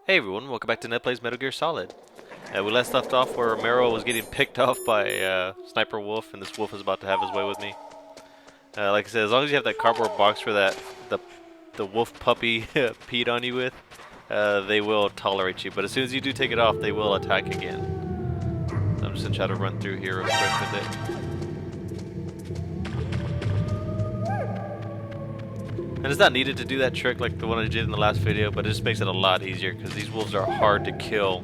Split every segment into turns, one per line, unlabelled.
Hey everyone, welcome back to Ned Plays Metal Gear Solid. We last left off where Meryl was getting picked off by Sniper Wolf, and this wolf is about to have his way with me. Like I said, as long as you have that cardboard box where the wolf puppy peed on you with, they will tolerate you. But as soon as you do take it off, they will attack again. So I'm just gonna try to run through here real quick with it. And it's not needed to do that trick like the one I did in the last video, but it just makes it a lot easier because these wolves are hard to kill.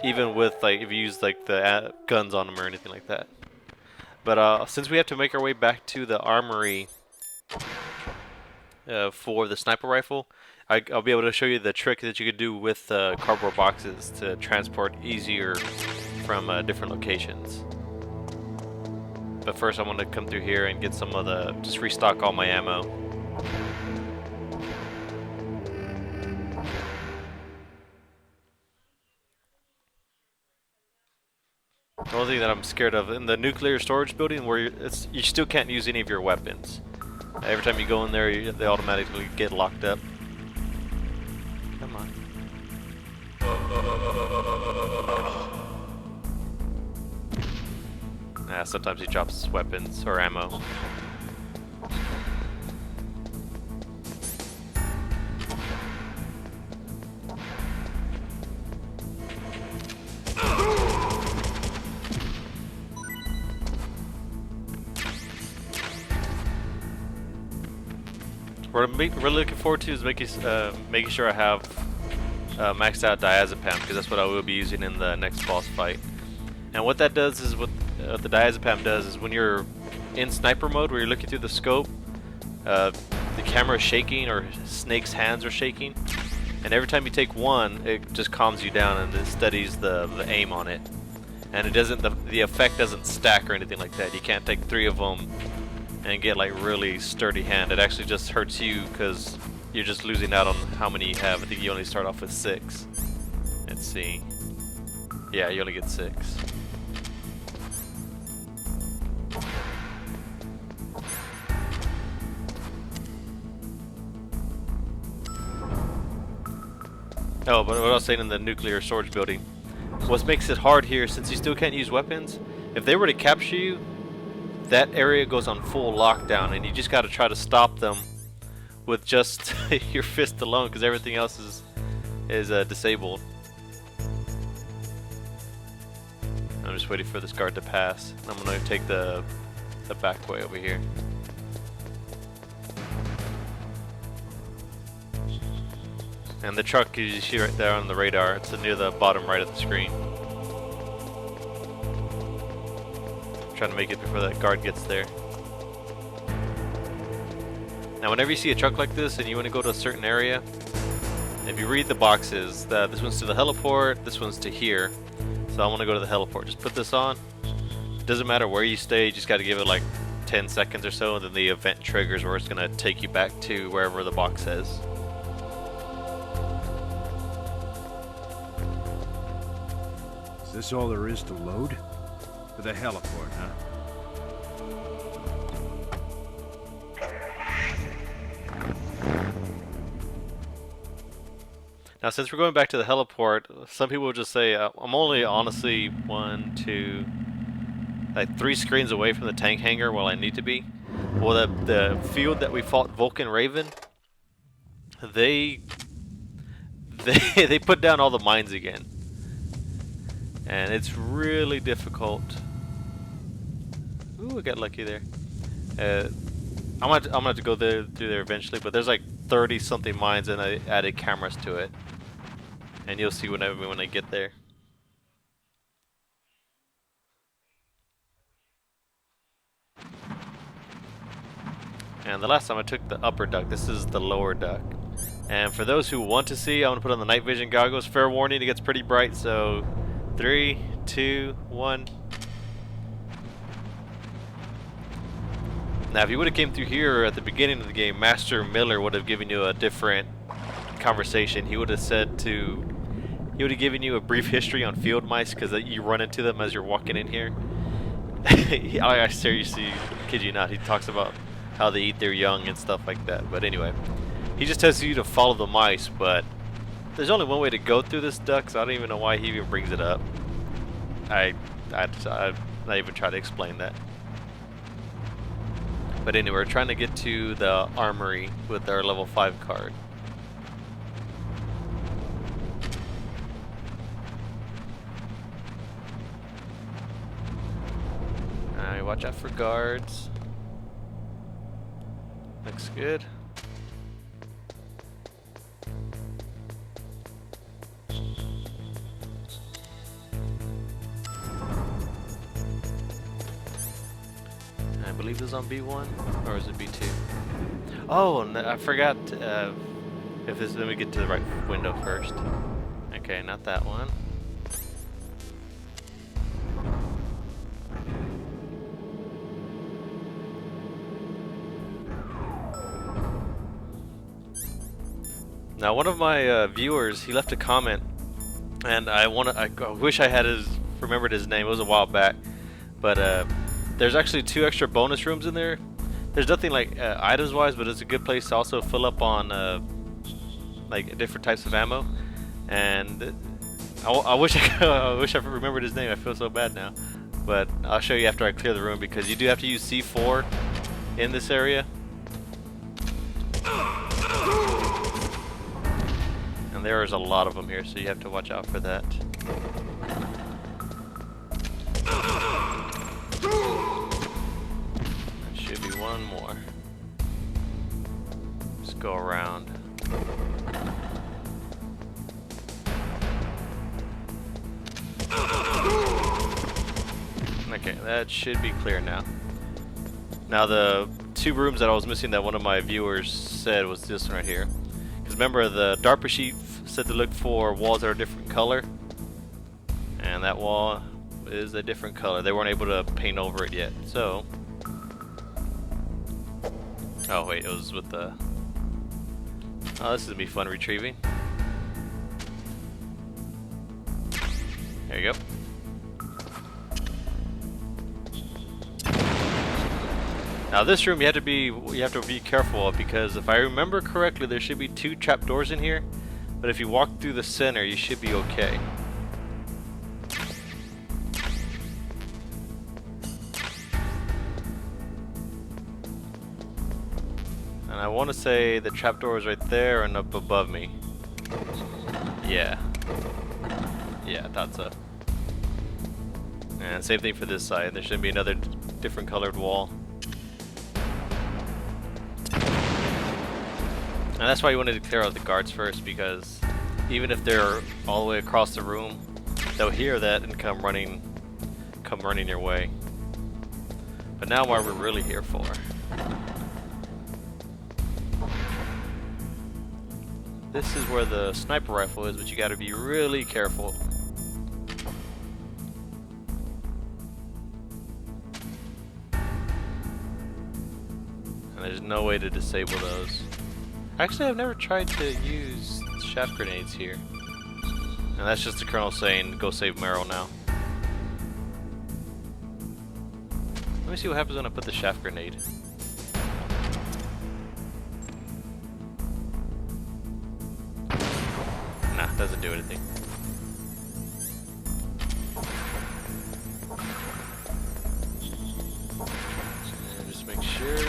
Even with, like, if you use like the guns on them or anything like that. But since we have to make our way back to the armory for the sniper rifle, I'll be able to show you the trick that you could do with cardboard boxes to transport easier from different locations. But first I want to come through here and get some of just restock all my ammo. The only thing that I'm scared of in the nuclear storage building, where you still can't use any of your weapons. Every time you go in there, they automatically get locked up. Come on. Sometimes he drops weapons or ammo. What I'm really looking forward to is making sure I have maxed out diazepam, because that's what I will be using in the next boss fight. And what that does is, what the diazepam does is, when you're in sniper mode where you're looking through the scope, the camera is shaking, or Snake's hands are shaking, and every time you take one, it just calms you down and it steadies the aim on it. And it doesn't, the effect doesn't stack or anything like that. You can't take 3 of them and get like really sturdy hand. It actually just hurts you because you're just losing out on how many you have. I think you only start off with 6. Let's see. Yeah, you only get 6. Oh, but what I was saying in the nuclear storage building, what makes it hard here, since you still can't use weapons, if they were to capture you, that area goes on full lockdown, and you just got to try to stop them with just your fist alone, because everything else is disabled. I'm just waiting for this guard to pass. I'm gonna take the back way over here. And the truck you see right there on the radar, it's near the bottom right of the screen. Trying to make it before that guard gets there. Now whenever you see a truck like this and you want to go to a certain area, if you read the boxes, this one's to the heliport, this one's to here. So I want to go to the heliport. Just put this on. It doesn't matter where you stay, you just got to give it like 10 seconds or so, and then the event triggers where it's going to take you back to wherever the box says.
Is this all there is to load? To the heliport, huh?
Now since we're going back to the heliport, some people will just say, I'm only honestly 1, 2, like 3 screens away from the tank hangar while I need to be. Well, the field that we fought Vulcan Raven, they put down all the mines again. And it's really difficult. Ooh, I got lucky there. I'm gonna have to go through there eventually, but there's like 30 something mines, and I added cameras to it. And you'll see when I get there. And the last time I took the upper duct, this is the lower duct. And for those who want to see, I'm gonna put on the night vision goggles. Fair warning, it gets pretty bright, so 3, 2, 1. Now if you would have came through here at the beginning of the game, Master Miller would have given you a different conversation. He would have given you a brief history on field mice, because you run into them as you're walking in here. I seriously kid you not, he talks about how they eat their young and stuff like that. But anyway, he just tells you to follow the mice, but There's only one way to go through this duct, so I don't even know why he even brings it up. I'm not even trying to explain that. But anyway, we're trying to get to the armory with our level 5 card. Alright, watch out for guards. Looks good. I believe it was on B1, or is it B2? Oh, and I forgot if this. Let me get to the right window first. Okay, not that one. Now, one of my viewers, he left a comment, and I wish I had remembered his name. It was a while back, but there's actually 2 extra bonus rooms in there. There's nothing like items-wise, but it's a good place to also fill up on like different types of ammo. And I wish I remembered his name. I feel so bad now, but I'll show you after I clear the room because you do have to use C4 in this area. And there's a lot of them here, so you have to watch out for that. There should be one more. Just go around. Okay, that should be clear now. Now the 2 rooms that I was missing that one of my viewers said was this one right here. Because remember, the DARPA sheet said to look for walls that are a different color, and that wall is a different color. They weren't able to paint over it yet, so... Oh wait, it was with the... Oh, this is gonna be fun retrieving. There you go. Now this room you have to be careful of, because if I remember correctly, there should be 2 trapdoors in here. But if you walk through the center, you should be okay. And I want to say the trapdoor is right there and up above me. Yeah. Yeah, I thought so. And same thing for this side. There should be another different colored wall. And that's why you wanted to clear out the guards first, because even if they're all the way across the room, they'll hear that and come running your way. But now what we're really here for. This is where the sniper rifle is, but you gotta be really careful. And there's no way to disable those. Actually, I've never tried to use shaft grenades here. And that's just the colonel saying, go save Meryl now. Let me see what happens when I put the shaft grenade. Nah, doesn't do anything. And just make sure.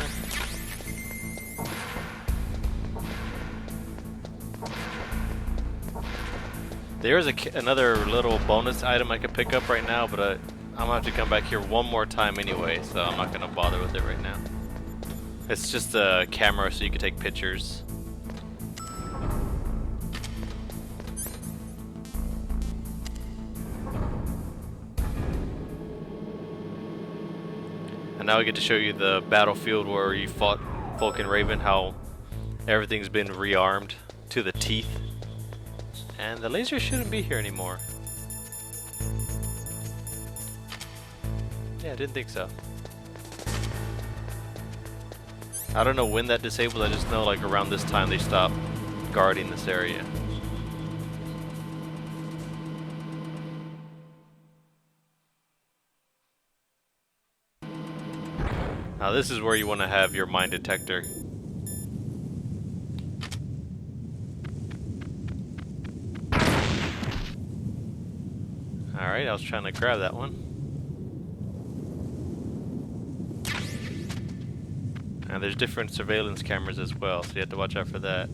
There's another little bonus item I could pick up right now, but I'm gonna have to come back here one more time anyway, so I'm not gonna bother with it right now. It's just a camera so you can take pictures. And now we get to show you the battlefield where you fought Vulcan Raven, how everything's been rearmed to the teeth. And the laser shouldn't be here anymore. Yeah, I didn't think so. I don't know when that disabled, I just know like around this time they stopped guarding this area. Now this is where you want to have your mine detector. Alright, I was trying to grab that one. And there's different surveillance cameras as well, so you have to watch out for that.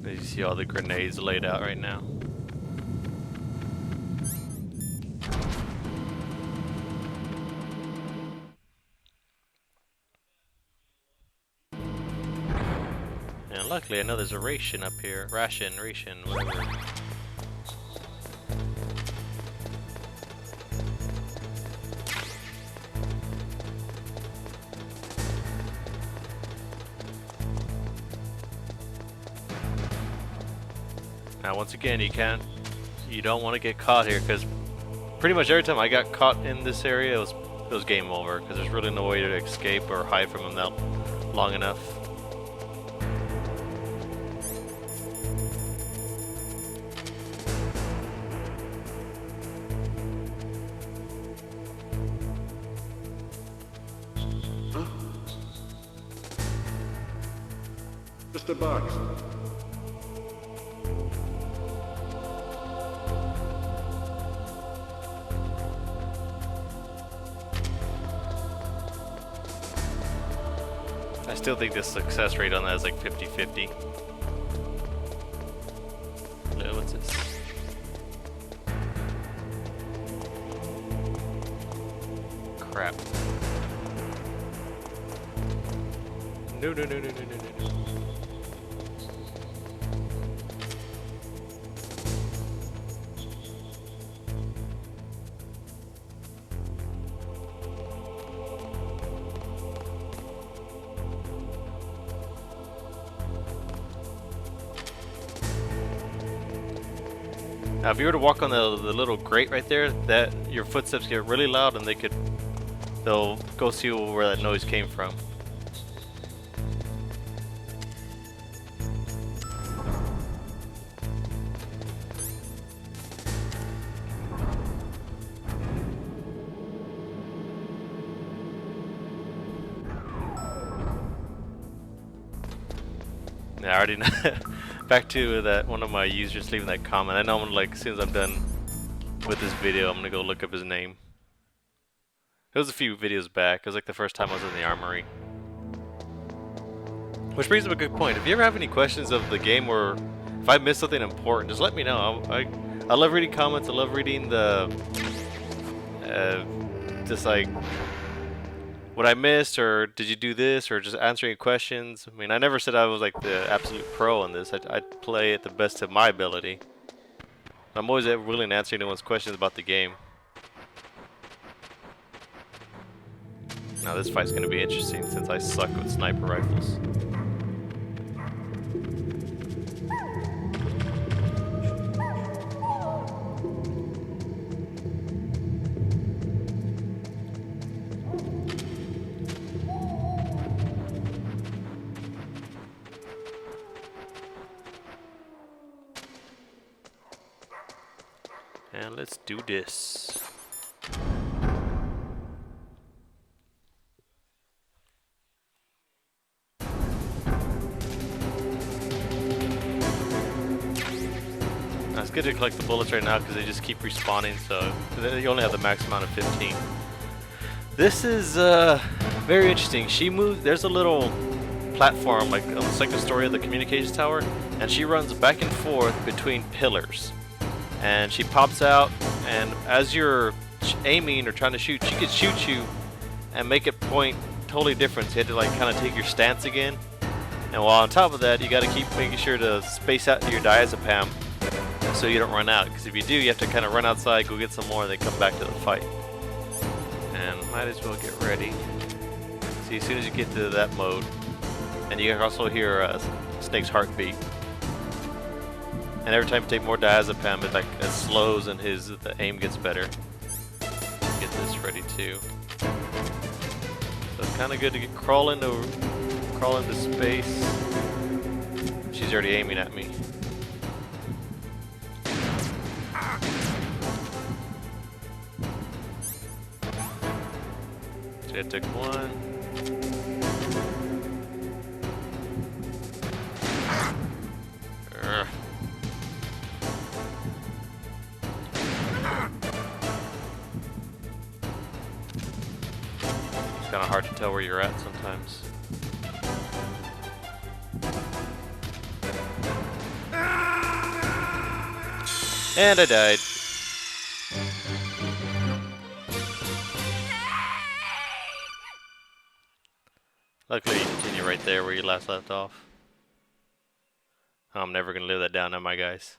You see all the grenades laid out right now. And luckily I know there's a ration up here. Ration, whatever. Now once again, you don't want to get caught here, because pretty much every time I got caught in this area, it was game over, because there's really no way to escape or hide from them that long enough.
Huh? Just a box.
I still think the success rate on that is like 50-50. What's this? Crap. No. Now, if you were to walk on the little grate right there, that your footsteps get really loud, and they'll go see where that noise came from. Yeah, I already know. Back to that one of my users leaving that comment. I know I'm like, as soon as I'm done with this video, I'm gonna go look up his name. It was a few videos back. It was like the first time I was in the armory. Which brings up a good point. If you ever have any questions of the game, or if I missed something important, just let me know. I love reading comments. I love reading the just like what I missed, or did you do this, or just answering questions. I mean, I never said I was like the absolute pro on this. I'd play it the best of my ability. I'm always willing to answer anyone's questions about the game. Now this fight's going to be interesting since I suck with sniper rifles. And let's do this. Now it's good to collect the bullets right now because they just keep respawning, so you only have the max amount of 15. This is very interesting. She moves. There's a little platform like on the second story of the communications tower, and she runs back and forth between pillars. And she pops out, and as you're aiming or trying to shoot, she could shoot you and make it point totally different. So you have to like kind of take your stance again. And while on top of that, you got to keep making sure to space out your diazepam so you don't run out. Because if you do, you have to kind of run outside, go get some more, and then come back to the fight. And might as well get ready. See, as soon as you get to that mode, and you can also hear Snake's heartbeat. And every time you take more diazepam, it slows and the aim gets better. Get this ready too. it's kind of good to crawl into space. She's already aiming at me. So I took one. It's kind of hard to tell where you're at sometimes. And I died. Luckily, you continue right there where you last left off. I'm never gonna live that down, am I, guys?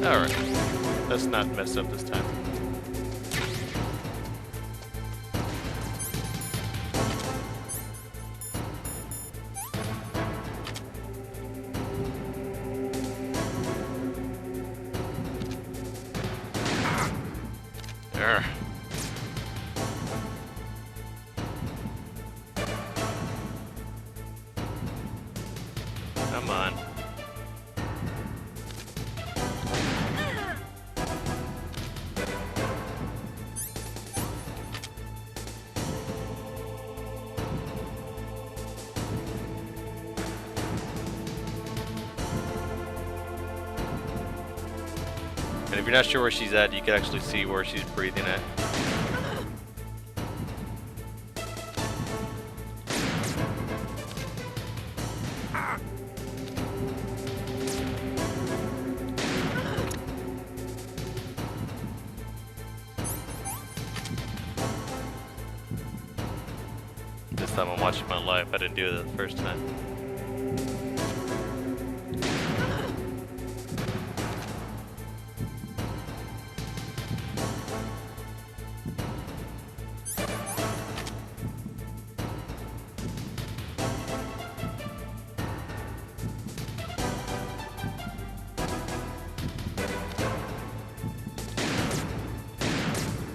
Alright. Let's not mess up this time. Urgh. Come on. And if you're not sure where she's at, you can actually see where she's breathing at. This time I'm watching my life. I didn't do it the first time.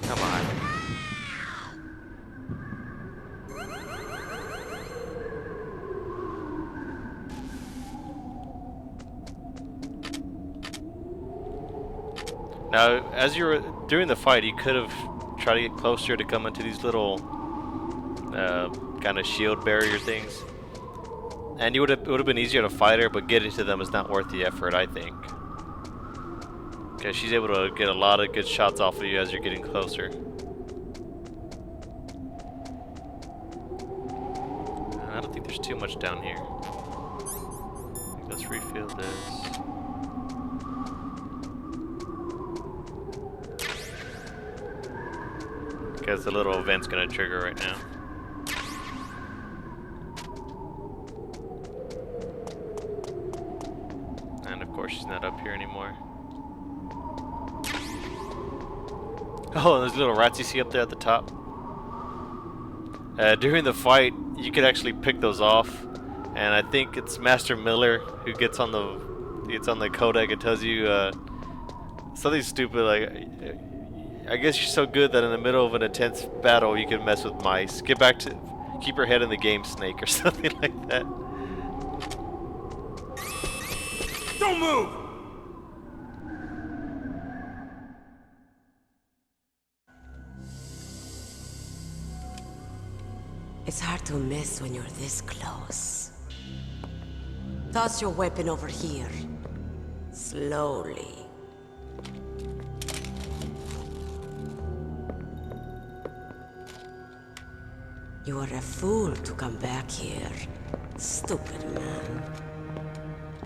Come on. Now, as you were doing the fight, you could have tried to get closer to come into these little kind of shield barrier things, and it would have been easier to fight her. But getting to them is not worth the effort, I think. Okay, she's able to get a lot of good shots off of you as you're getting closer. I don't think there's too much down here. Let's refill this. Because the little event's gonna trigger right now. And of course she's not up here anymore. Oh, there's little rats you see up there at the top. During the fight, you could actually pick those off, and I think it's Master Miller who gets on the codec and tells you something stupid like, I guess you're so good that in the middle of an intense battle you can mess with mice. Keep your head in the game, Snake, or something like that.
Don't move!
It's hard to miss when you're this close. Toss your weapon over here. Slowly. You are a fool to come back here. Stupid man.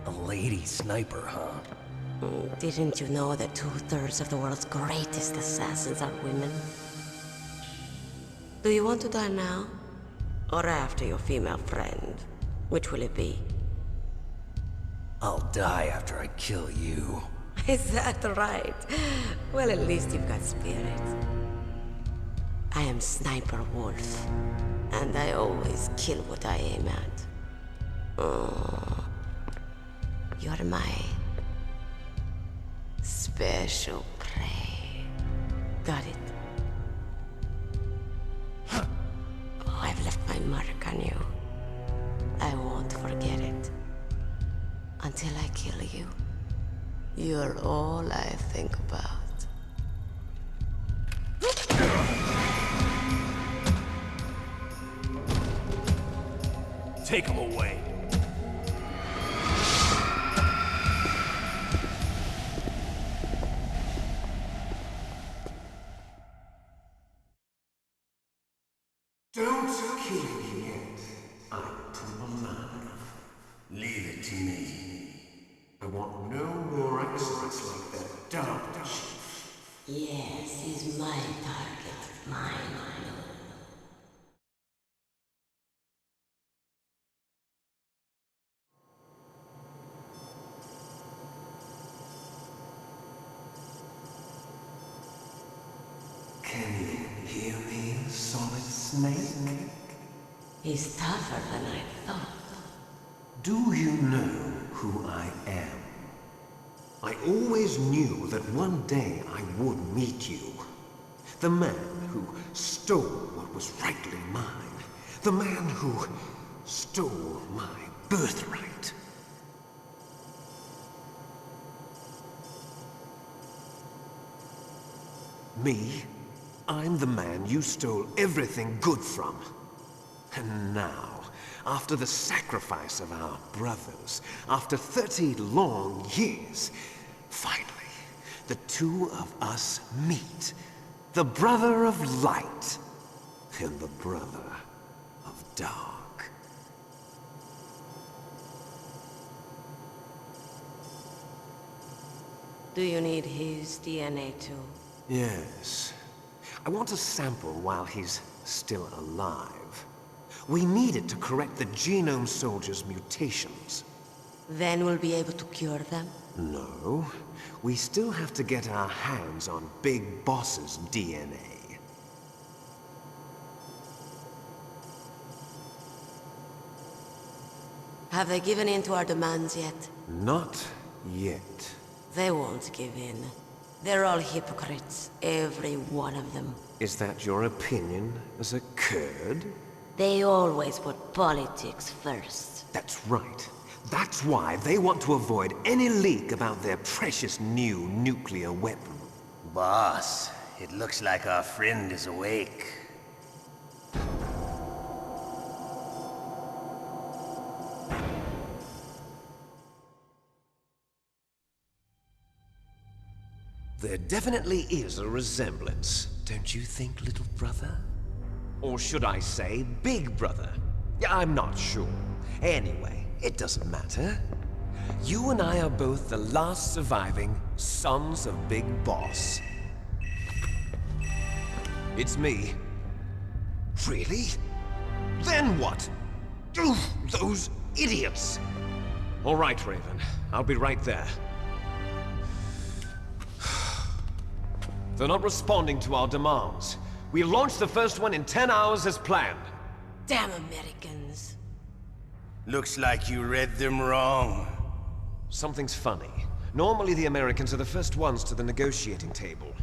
A lady sniper, huh?
Didn't you know that 2/3 of the world's greatest assassins are women? Do you want to die now? Or after your female friend? Which will it be?
I'll die after I kill you.
Is that right? Well, at least you've got spirit. I am Sniper Wolf, and I always kill what I aim at. You're my special prey. Got it? Oh, I've left my mark on you. I won't forget it. Until I kill you. You're all I think about.
Take him away.
Don't kill me yet. I'm alive. Leave it to me. I want no more accidents like that dark chief.
Yes, he's my target. Mine.
Can you hear me, Solid Snake?
He's tougher than I thought.
Do you know who I am? I always knew that one day I would meet you. The man who stole what was rightly mine. The man who stole my birthright. Me? I'm the man you stole everything good from. And now, after the sacrifice of our brothers, after 30 long years, finally, the two of us meet. The brother of light and the brother of dark.
Do you need his DNA too?
Yes. I want a sample while he's still alive. We need it to correct the Genome Soldier's mutations.
Then we'll be able to cure them?
No. We still have to get our hands on Big Boss's DNA.
Have they given in to our demands yet?
Not yet.
They won't give in. They're all hypocrites, every one of them.
Is that your opinion as a Kurd?
They always put politics first.
That's right. That's why they want to avoid any leak about their precious new nuclear weapon.
Boss, it looks like our friend is awake.
There definitely is a resemblance, don't you think, little brother? Or should I say, big brother? I'm not sure. Anyway, it doesn't matter. You and I are both the last surviving sons of Big Boss. It's me. Really? Then what? Those idiots! All right, Raven. I'll be right there. They're not responding to our demands. We launched the first one in 10 hours as planned.
Damn Americans.
Looks like you read them wrong.
Something's funny. Normally the Americans are the first ones to the negotiating table.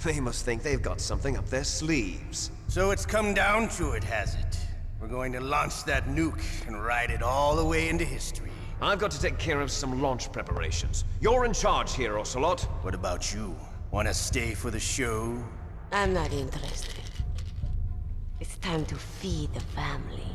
They must think they've got something up their sleeves.
So it's come down to it, has it? We're going to launch that nuke and ride it all the way into history.
I've got to take care of some launch preparations. You're in charge here, Ocelot.
What about you? Want to stay for the show?
I'm not interested. It's time to feed the family.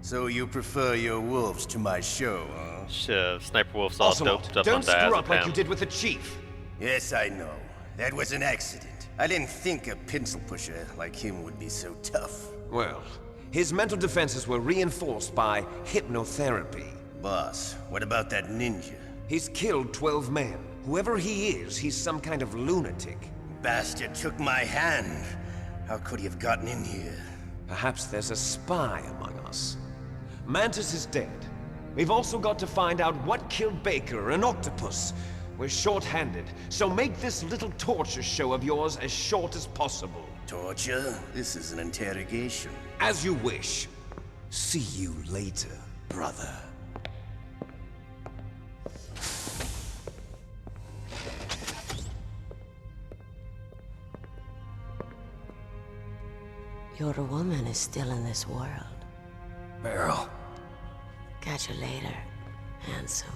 So you prefer your wolves to my show, huh?
Sniper Wolf's all
Ocelot,
doped up on
don't screw up like
diazepam.
you did with the Chief.
Yes, I know. That was an accident. I didn't think a pencil pusher like him would be so tough.
Well, his mental defenses were reinforced by hypnotherapy.
Boss, what about that ninja?
He's killed 12 men. Whoever he is, he's some kind of lunatic.
Bastard took my hand. How could he have gotten in here?
Perhaps there's a spy among us. Mantis is dead. We've also got to find out what killed Baker and Octopus. We're short-handed, so make this little torture show of yours as short as possible.
Torture? This is an interrogation.
As you wish. See you later, brother.
Your woman is still in this world.
Meryl.
Catch you later, handsome.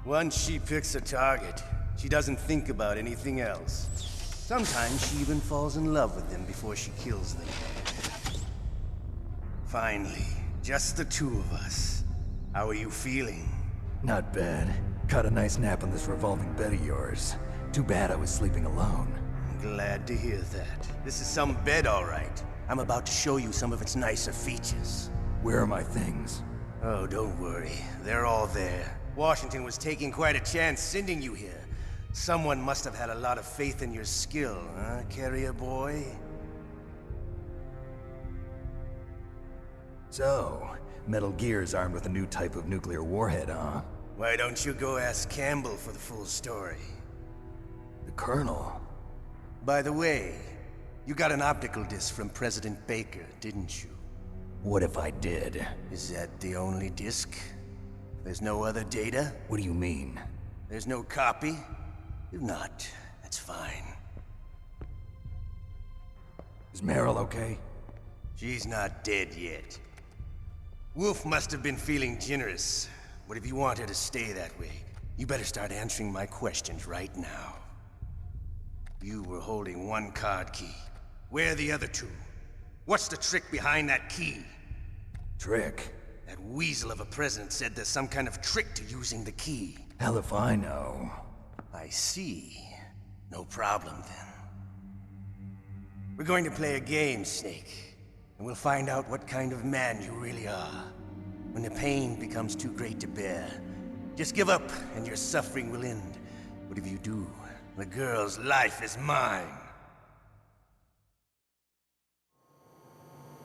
Once she picks a target, she doesn't think about anything else. Sometimes she even falls in love with them before she kills them. Finally, just the two of us. How are you feeling?
Not bad. Caught a nice nap on this revolving bed of yours. Too bad I was sleeping alone.
Glad to hear that. This is some bed, all right. I'm about to show you some of its nicer features.
Where are my things?
Oh, don't worry. They're all there. Washington was taking quite a chance sending you here. Someone must have had a lot of faith in your skill, huh, carrier boy?
So, Metal Gear's armed with a new type of nuclear warhead, huh?
Why don't you go ask Campbell for the full story?
The Colonel?
By the way, you got an optical disc from President Baker, didn't you?
What if I did?
Is that the only disc? There's no other data?
What do you mean?
There's no copy? If not, that's fine.
Is Meryl okay?
She's not dead yet. Wolf must have been feeling generous. But if you want her to stay that way, you better start answering my questions right now. You were holding one card key. Where are the other two? What's the trick behind that key?
Trick?
That weasel of a president said there's some kind of trick to using the key.
Hell if I know.
I see. No problem then. We're going to play a game, Snake. And we'll find out what kind of man you really are. When the pain becomes too great to bear, just give up and your suffering will end. But if you do, the girl's life is mine.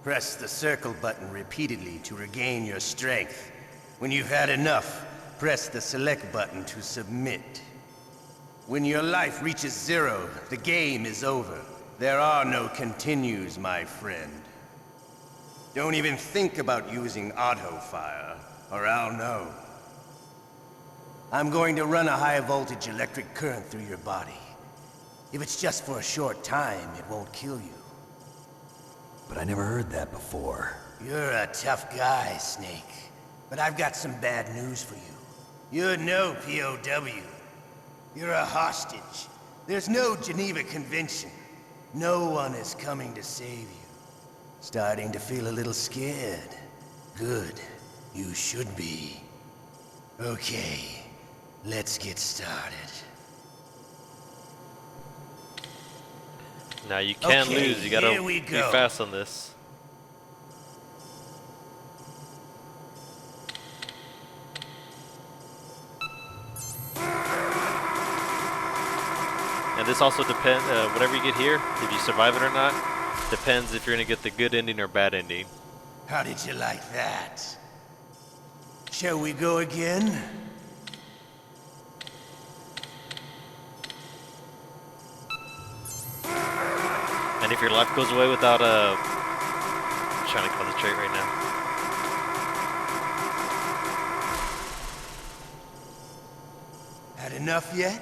Press the circle button repeatedly to regain your strength. When you've had enough, press the select button to submit. When your life reaches 0, the game is over. There are no continues, my friend. Don't even think about using auto-fire, or I'll know. I'm going to run a high-voltage electric current through your body. If it's just for a short time, it won't kill you.
But I never heard that before.
You're a tough guy, Snake. But I've got some bad news for you. You're no POW. You're a hostage. There's no Geneva Convention. No one is coming to save you. Starting to feel a little scared. Good. You should be. Okay. Let's get started.
Now you can't
Okay,
lose. You gotta
here we
be
go.
fast on this. And this also depends. Whatever you get here, if you survive it or not, depends if you're gonna get the good ending or bad ending.
How did you like that? Shall we go again?
And if your life goes away without I'm trying to concentrate right now.
Had enough yet?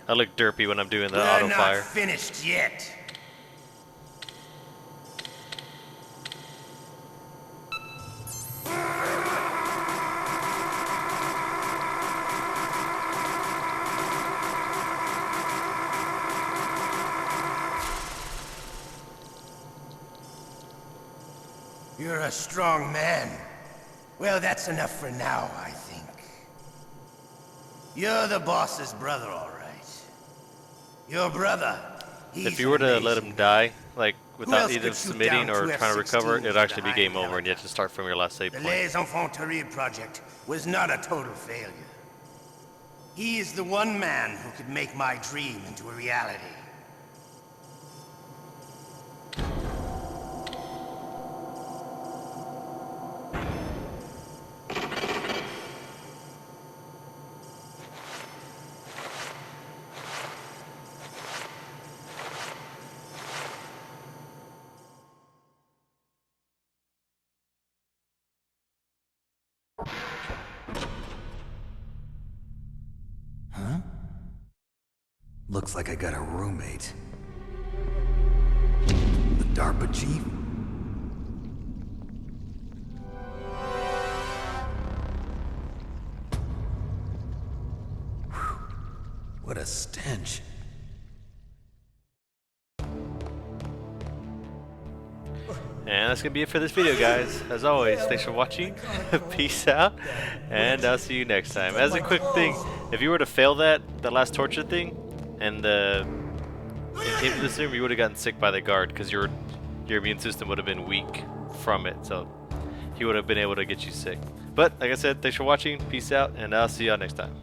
I look derpy when I'm doing the
We're
auto
not
fire.
finished yet. You're a strong man. Well, that's enough for now, I think. You're the boss's brother, all right. Your brother.
If you were to let him die, like
else
without
could
either
shoot
submitting
down
or
two
trying to recover,
F-16s
it'd actually be
behind
game
the
over, and you have to start from your last save
The
point.
Les Infanteries project was not a total failure. He is the one man who could make my dream into a reality.
Looks like I got a roommate. The DARPA chief? Whew. What a stench.
And that's going to be it for this video, guys. As always, thanks for watching. Peace out. And I'll see you next time. As a quick thing, if you were to fail that last torture thing, and it came to this room, you would have gotten sick by the guard, because your immune system would have been weak from it. So he would have been able to get you sick. But, like I said, thanks for watching. Peace out. And I'll see y'all next time.